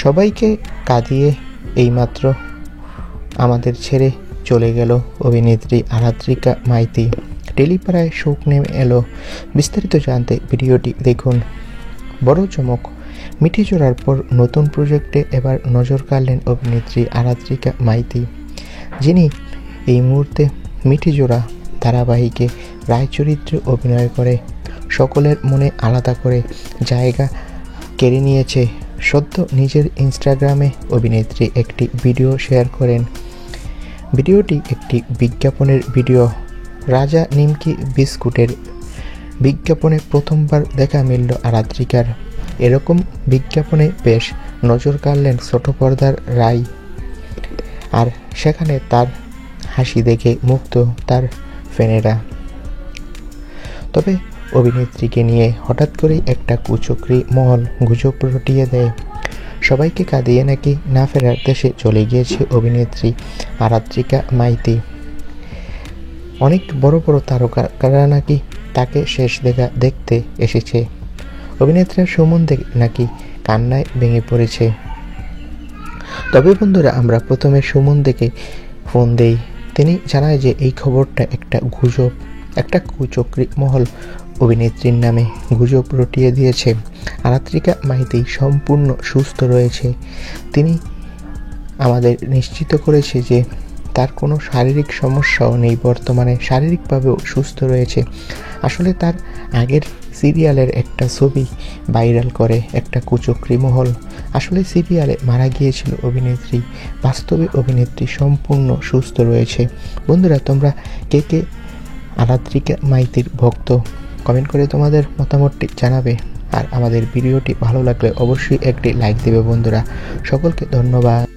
সবাইকে কাঁদিয়ে এইমাত্র আমাদের ছেড়ে চলে গেল অভিনেত্রী আরাত্রিকা মাইতি। টেলিপাড়ায় শোক নেমে এলো। বিস্তারিত জানতে ভিডিওটি দেখুন। বড় চমক, মিঠিজোড়ার পর নতুন প্রজেক্টে এবার নজর কাড়লেন অভিনেত্রী আরাত্রিকা মাইতি, যিনি এই মুহূর্তে মিঠিজোড়া ধারাবাহিকে রায় চরিত্রে অভিনয় করে সকলের মনে আলাদা করে জায়গা কেড়ে নিয়েছে। সদ্য নিজের ইনস্টাগ্রামে অভিনেত্রী একটি ভিডিও শেয়ার করেন। ভিডিওটি একটি বিজ্ঞাপনের ভিডিও। রাজা নিমকি বিস্কুটের বিজ্ঞাপনে প্রথমবার দেখা মিলল আরাত্রিকার। এরকম বিজ্ঞাপনে বেশ নজর কাড়লেন ছোট পর্দার রায়, আর সেখানে তার হাসি দেখে মুগ্ধ তার ফ্যানেরা। তবে অভিনেত্রীকে নিয়ে হঠাৎ করেই একটা কুচক্রী মহল গুজব রটিয়ে দেয়। সবাইকে কাঁদিয়ে নাকি না ফেরার দেশে চলে গিয়েছে অভিনেত্রী আরাত্রিকা মাইতি। অনেক বড় বড় তারকারা নাকি তাকে শেষ দেখতে এসেছে। অভিনেত্রীর সম্বন্ধে নাকি কান্নায় ভেঙে পড়েছে। তবে বন্ধুরা, আমরা প্রথমে সুমন থেকে ফোন দেই। তিনি জানায় যে এই খবরটা একটা গুজব, একটা কুচক্রী মহল অভিনেত্রীর নামে গুজব রটিয়ে দিয়েছে। আরাত্রিকা মাইতি সম্পূর্ণ সুস্থ রয়েছে। তিনি আমাদের নিশ্চিত করেছে যে তার কোনো শারীরিক সমস্যাও নেই, বর্তমানে শারীরিকভাবেও সুস্থ রয়েছে। আসলে তার আগের সিরিয়ালের একটা ছবি ভাইরাল করে একটা কুচক্রী মহল। আসলে সিরিয়ালে মারা গিয়েছিল অভিনেত্রী, বাস্তবে অভিনেত্রী সম্পূর্ণ সুস্থ রয়েছে। বন্ধুরা, তোমরা কে কে আরাত্রিকা মাইতির ভক্ত, কমেন্ট করে তোমাদের মতামতটি জানাবে। আর আমাদের ভিডিওটি ভালো লাগলে অবশ্যই একটি লাইক দেবে বন্ধুরা। সকলকে ধন্যবাদ।